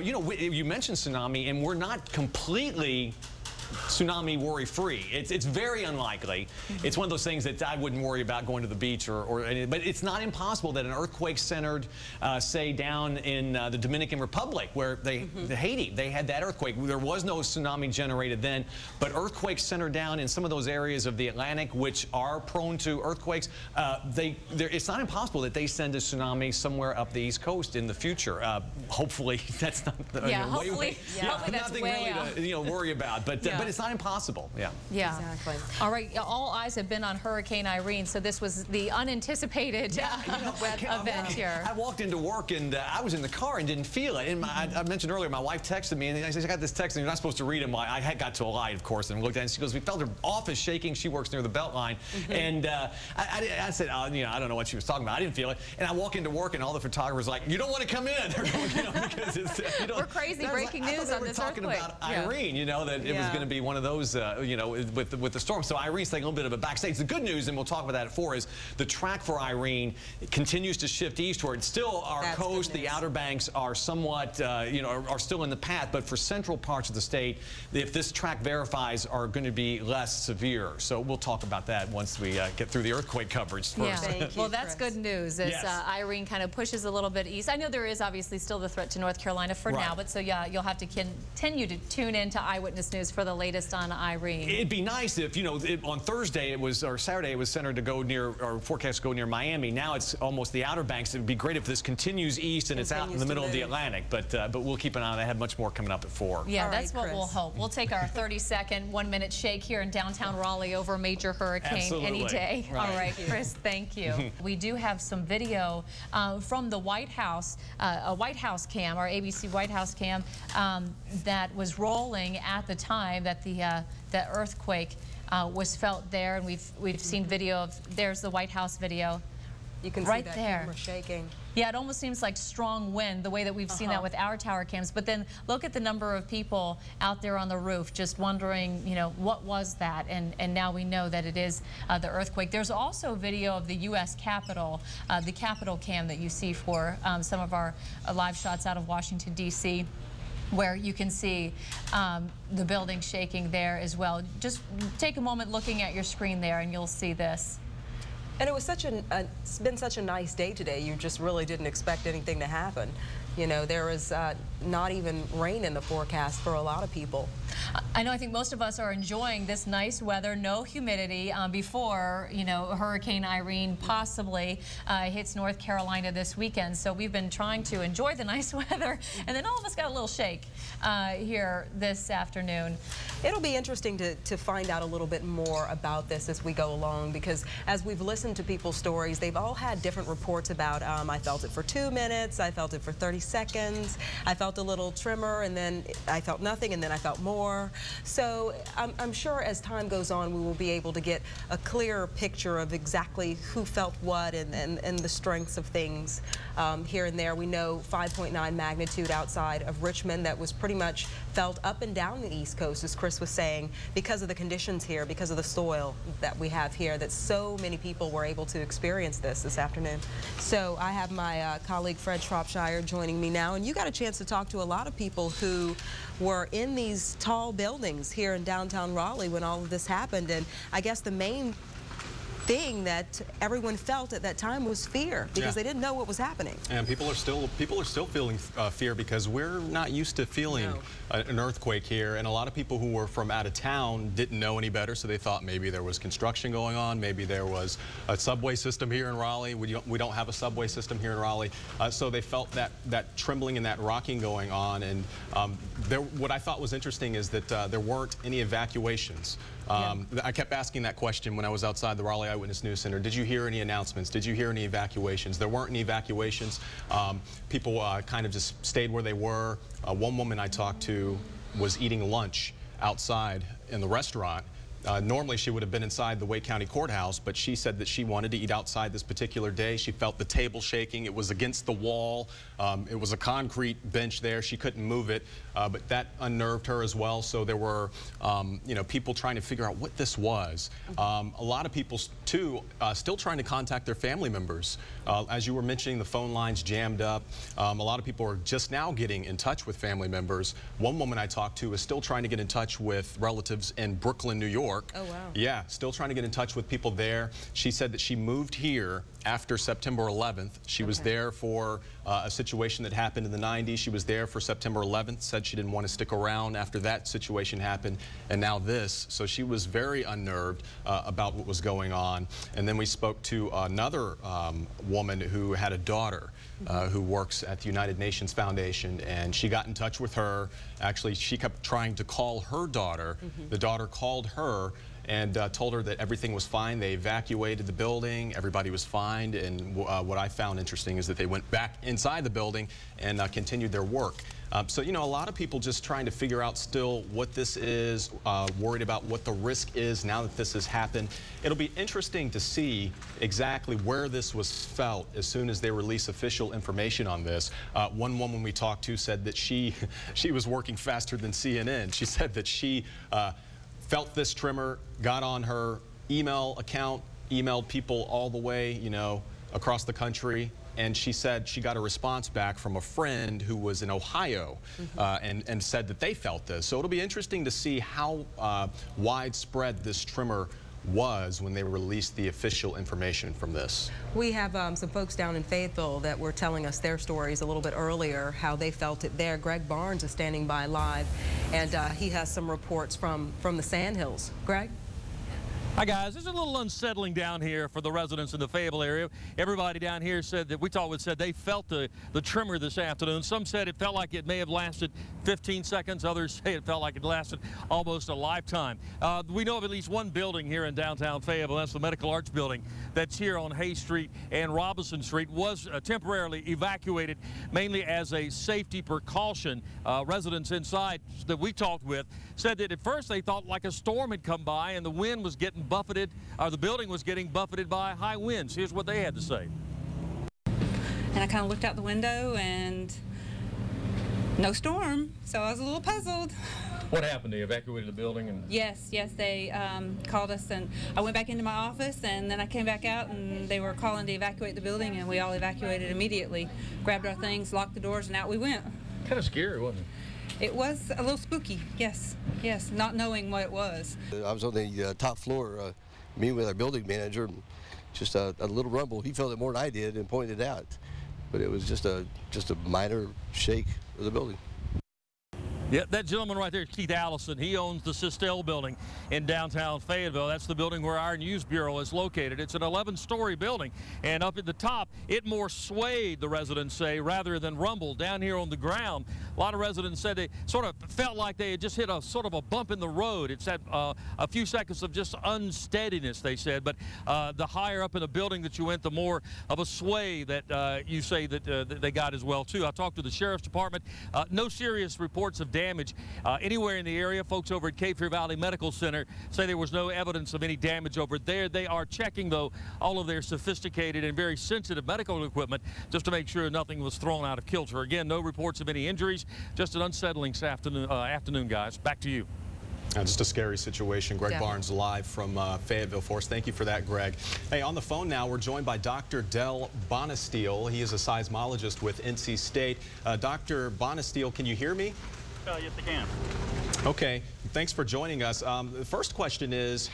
You know, you mentioned tsunami, and we're not completely tsunami worry-free. It's very unlikely. It's one of those things that I wouldn't worry about going to the beach or anything. But it's not impossible that an earthquake centered, say, down in the Dominican Republic, where Haiti, they had that earthquake. There was no tsunami generated then, but earthquakes centered down in some of those areas of the Atlantic, which are prone to earthquakes. It's not impossible that they send a tsunami somewhere up the East Coast in the future. Hopefully, that's not hopefully that's nothing way really to worry about. But it's not impossible. Yeah. Exactly. All right. All eyes have been on Hurricane Irene, so this was the unanticipated event here. I walked into work and I was in the car and didn't feel it. And I mentioned earlier, my wife texted me and I said, I got this text and you're not supposed to read them. I had got to a light, of course, and looked at it and she goes, we felt her office shaking. She works near the Beltline. And I said, I don't know what she was talking about. I didn't feel it. And I walk into work and all the photographers are like, you don't want to come in. Because it's, we're crazy breaking news on this earthquake. Talking about Irene, that it was going to be one of those, with the storm. So Irene's taking a little bit of a backstage. The good news, and we'll talk about that at 4, is the track for Irene continues to shift eastward. Still, our coast, the Outer Banks are somewhat, are still in the path. But for central parts of the state, if this track verifies, are going to be less severe. So we'll talk about that once we get through the earthquake coverage first. Yeah. Well, that's good news as Irene kind of pushes a little bit east. I know there is obviously still the threat to North Carolina for now, but so yeah, you'll have to continue to tune in to Eyewitness News for the latest on Irene. It'd be nice if, on Thursday or Saturday it was centered to go near, or forecast to go near Miami. Now it's almost the Outer Banks. It would be great if this continues east and it's out in the middle of the Atlantic. But we'll keep an eye on that. I have much more coming up at 4. Yeah, that's what we'll hope. We'll take our 30-second, 1-minute shake here in downtown Raleigh over a major hurricane any day. All right, Chris, thank you. We do have some video from the White House, a White House cam, our ABC White House cam, that was rolling at the time that the earthquake was felt there, and we've seen video of, there's the White House video. You can right see that there. camera shaking. Yeah, it almost seems like strong wind, the way that we've seen that with our tower cams. But then look at the number of people out there on the roof just wondering, what was that? And now we know that it is the earthquake. There's also video of the U.S. Capitol, the Capitol cam that you see for some of our live shots out of Washington, D.C., where you can see the building shaking there as well. Just take a moment looking at your screen there and you'll see this. And it was it's been such a nice day today. You just really didn't expect anything to happen. There was not even rain in the forecast for a lot of people. I know, I think most of us are enjoying this nice weather, no humidity, before, Hurricane Irene possibly hits North Carolina this weekend. So we've been trying to enjoy the nice weather, and then all of us got a little shake here this afternoon. It'll be interesting to find out a little bit more about this as we go along, because as we've listened to people's stories, they've all had different reports about, I felt it for 2 minutes, I felt it for 30 seconds, I felt a little tremor, and then I felt nothing, and then I felt more. So I'm sure as time goes on, we will be able to get a clearer picture of exactly who felt what and the strengths of things here and there. We know 5.9 magnitude outside of Richmond that was pretty much felt up and down the East Coast, as Chris was saying, because of the conditions here, because of the soil that we have here, that so many people were able to experience this afternoon. So I have my colleague Fred Shropshire joining me now, and you got a chance to talk to a lot of people who were in these tall buildings here in downtown Raleigh when all of this happened. And I guess the main thing that everyone felt at that time was fear, because they didn't know what was happening. And people are still feeling fear, because we're not used to feeling an earthquake here, and a lot of people who were from out of town didn't know any better, so they thought maybe there was construction going on, maybe there was a subway system here in Raleigh. We don't have a subway system here in Raleigh, so they felt that trembling and that rocking going on. And what I thought was interesting is that there weren't any evacuations. I kept asking that question when I was outside the Raleigh Eyewitness News Center. Did you hear any announcements? Did you hear any evacuations? There weren't any evacuations. People kind of just stayed where they were. One woman I talked to was eating lunch outside in the restaurant Normally she would have been inside the Wake County Courthouse, but she said that she wanted to eat outside this particular day. She felt the table shaking. It was against the wall. It was a concrete bench there. She couldn't move it, but that unnerved her as well. So there were, you know, people trying to figure out what this was. A lot of people, too, still trying to contact their family members. As you were mentioning, the phone lines jammed up. A lot of people are just now getting in touch with family members. One woman I talked to is still trying to get in touch with relatives in Brooklyn, New York. Oh, wow. Yeah, still trying to get in touch with people there. She said that she moved here after September 11th. She was there for a situation that happened in the 90s. She was there for September 11th, said she didn't want to stick around after that situation happened, and now this. So she was very unnerved about what was going on. And then we spoke to another woman who had a daughter who works at the United Nations Foundation, and she got in touch with her. Actually, she kept trying to call her daughter. The daughter called her and told her that everything was fine. They evacuated the building, everybody was fine, and what I found interesting is that they went back inside the building and continued their work. So, you know, a lot of people just trying to figure out still what this is, worried about what the risk is now that this has happened. It'll be interesting to see exactly where this was felt as soon as they release official information on this. One woman we talked to said that she was working faster than CNN. She said that she felt this tremor, got on her email account, emailed people all the way, you know, across the country, and she said she got a response back from a friend who was in Ohio and said that they felt this. So it'll be interesting to see how widespread this tremor was when they released the official information from this. We have some folks down in Fayetteville that were telling us their stories a little bit earlier, how they felt it there. Greg Barnes is standing by live, and he has some reports from the Sandhills. Greg? Hi guys, it's a little unsettling down here for the residents in the Fayetteville area. Everybody down here said that we talked with said they felt the tremor this afternoon. Some said it felt like it may have lasted 15 seconds. Others say it felt like it lasted almost a lifetime. We know of at least one building here in downtown Fayetteville. That's the Medical Arts Building that's here on Hay Street and Robinson Street. Was temporarily evacuated mainly as a safety precaution. Residents inside that we talked with said that at first they thought like a storm had come by and the wind was getting buffeted, or the building was getting buffeted by high winds. Here's what they had to say. And I kind of looked out the window and no storm, so I was a little puzzled. What happened? They evacuated the building? And Yes, they called us, and I went back into my office, and then I came back out, and they were calling to evacuate the building, and we all evacuated immediately, grabbed our things, locked the doors, and out we went. Kind of scary, wasn't it? It was a little spooky, yes, not knowing what it was. I was on the top floor meeting with our building manager. Just a little rumble. He felt it more than I did and pointed it out. But it was just a minor shake of the building. Yeah, that gentleman right there, Keith Allison, he owns the Sistell building in downtown Fayetteville. That's the building where our news bureau is located. It's an 11-story building, and up at the top, it more swayed, the residents say, rather than rumbled. Down here on the ground, a lot of residents said they sort of felt like they had just hit a sort of a bump in the road. It's had a few seconds of just unsteadiness, they said, but the higher up in the building that you went, the more of a sway that you say that they got as well, too. I talked to the Sheriff's Department. No serious reports of damage anywhere in the area. Folks over at Cape Fear Valley Medical Center say there was no evidence of any damage over there. They are checking, though, all of their sophisticated and very sensitive medical equipment just to make sure nothing was thrown out of kilter. Again, no reports of any injuries. Just an unsettling afternoon, guys. Back to you. Just a scary situation. Greg Barnes live from Fayetteville for us. Thank you for that, Greg. Hey, on the phone now, we're joined by Dr. Del Bonesteel. He is a seismologist with NC State. Dr. Bonesteel, can you hear me? Yes, I can. Okay, thanks for joining us. The first question is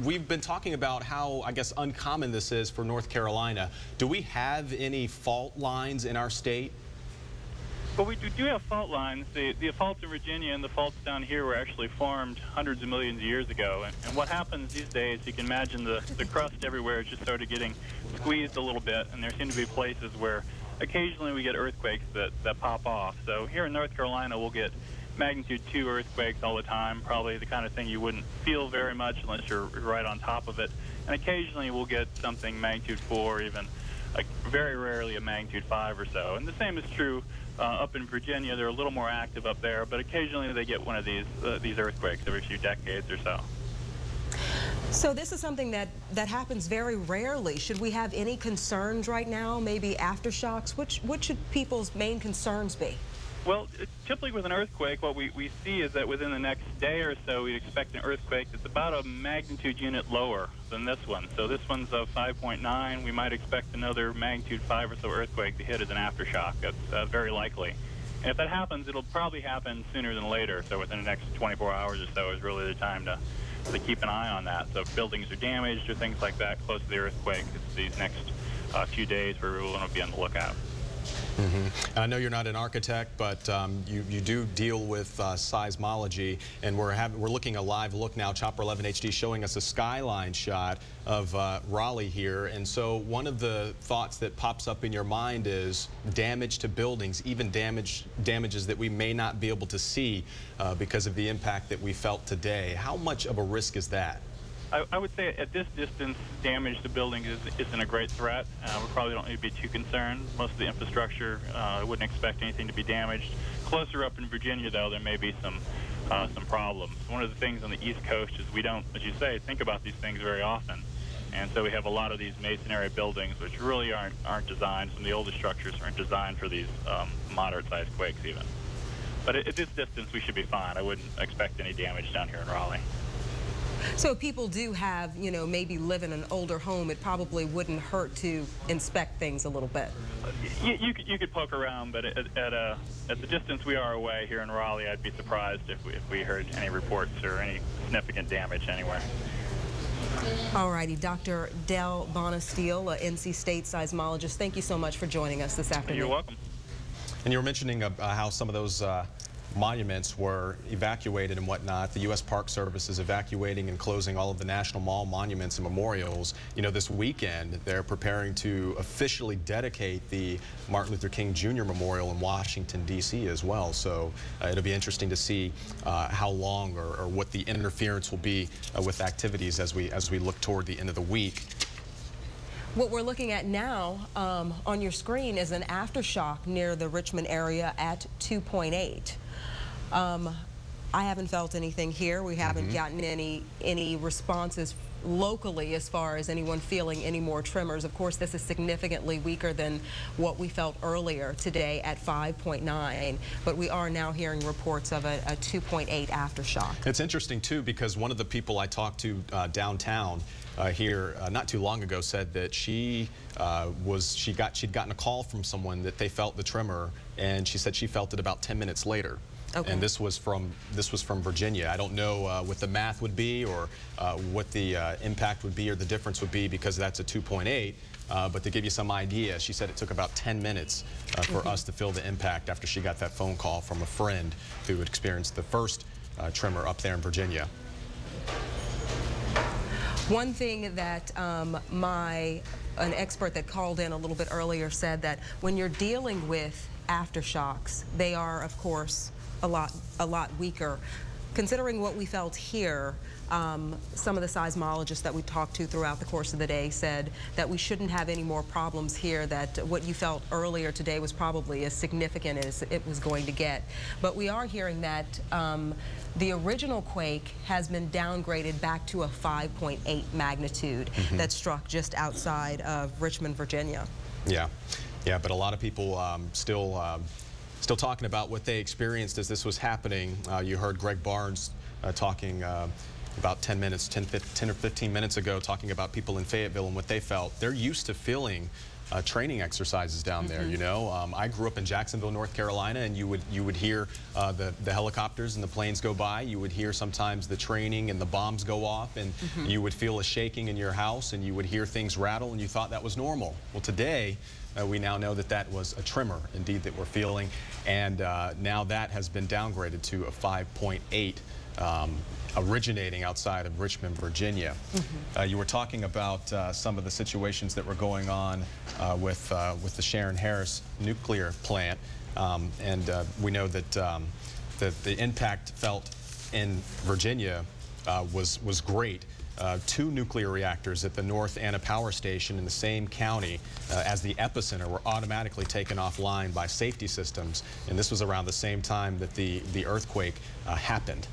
we've been talking about how, I guess, uncommon this is for North Carolina. Do we have any fault lines in our state? Well, we do have fault lines. The faults in Virginia and the faults down here were actually formed hundreds of millions of years ago. And what happens these days, you can imagine the crust everywhere is just sort of getting squeezed a little bit, and there seem to be places where occasionally we get earthquakes that pop off. So here in North Carolina, we'll get magnitude 2 earthquakes all the time, probably the kind of thing you wouldn't feel very much unless you're right on top of it. And occasionally we'll get something magnitude 4, even very rarely a magnitude 5 or so. And the same is true up in Virginia. They're a little more active up there, but occasionally they get one of these earthquakes every few decades or so. So this is something that happens very rarely. Should we have any concerns right now, maybe aftershocks? What should people's main concerns be? Well, typically with an earthquake, what we see is that within the next day or so, we'd expect an earthquake that's about a magnitude unit lower than this one. So this one's a 5.9. We might expect another magnitude 5 or so earthquake to hit as an aftershock. That's very likely. And if that happens, it'll probably happen sooner than later. So within the next 24 hours or so is really the time to keep an eye on that. So if buildings are damaged or things like that close to the earthquake, it's these next few days where we want to be on the lookout. Mm-hmm. I know you're not an architect, but you do deal with seismology, and we're looking a live look now, Chopper 11 HD, showing us a skyline shot of Raleigh here. And so one of the thoughts that pops up in your mind is damage to buildings, even damages that we may not be able to see because of the impact that we felt today. How much of a risk is that? I would say at this distance, damage to buildings isn't a great threat. We probably don't need to be too concerned. Most of the infrastructure, I wouldn't expect anything to be damaged. Closer up in Virginia, though, there may be some problems. One of the things on the East Coast is we don't, as you say, think about these things very often. And so we have a lot of these masonry buildings which really aren't designed. Some of the oldest structures aren't designed for these moderate-sized quakes even. But at this distance, we should be fine. I wouldn't expect any damage down here in Raleigh. So if people do have, you know, maybe live in an older home, it probably wouldn't hurt to inspect things a little bit. You could poke around, but at the distance we are away here in Raleigh, I'd be surprised if we heard any reports or any significant damage anywhere. All righty, Dr. Del Bonastile, NC State seismologist, thank you so much for joining us this afternoon. You're welcome. And you were mentioning how some of those monuments were evacuated and whatnot. The U.S. Park Service is evacuating and closing all of the National Mall monuments and memorials. You know, this weekend they're preparing to officially dedicate the Martin Luther King Jr. Memorial in Washington, D.C. as well. So it'll be interesting to see how long or what the interference will be with activities as we look toward the end of the week. What we're looking at now on your screen is an aftershock near the Richmond area at 2.8. I haven't felt anything here. We haven't gotten any responses locally as far as anyone feeling any more tremors. Of course, this is significantly weaker than what we felt earlier today at 5.9, but we are now hearing reports of a 2.8 aftershock. It's interesting too, because one of the people I talked to downtown here not too long ago said that she'd gotten a call from someone that they felt the tremor, and she said she felt it about 10 minutes later. Okay. And this was from Virginia. I don't know what the math would be or what the impact would be or the difference would be, because that's a 2.8. But to give you some idea, she said it took about 10 minutes for us to feel the impact after she got that phone call from a friend who had experienced the first tremor up there in Virginia. One thing that an expert that called in a little bit earlier said that when you're dealing with aftershocks, they are, of course, a lot weaker. Considering what we felt here, some of the seismologists that we talked to throughout the course of the day said that we shouldn't have any more problems here, that what you felt earlier today was probably as significant as it was going to get. But we are hearing that the original quake has been downgraded back to a 5.8 magnitude that struck just outside of Richmond, Virginia. Yeah, but a lot of people still talking about what they experienced as this was happening. You heard Greg Barnes talking about 10 or 15 minutes ago, talking about people in Fayetteville and what they felt. They're used to feeling training exercises down there, you know. I grew up in Jacksonville, North Carolina, and you would hear the helicopters and the planes go by. You would hear sometimes the training and the bombs go off, and you would feel a shaking in your house, and you would hear things rattle, and you thought that was normal. Well, today, we now know that that was a tremor, indeed, that we're feeling, and now that has been downgraded to a 5.8, originating outside of Richmond, Virginia. You were talking about some of the situations that were going on with the Sharon Harris nuclear plant, and we know that the impact felt in Virginia was great. 2 nuclear reactors at the North Anna Power Station in the same county as the epicenter were automatically taken offline by safety systems, and this was around the same time that the earthquake happened.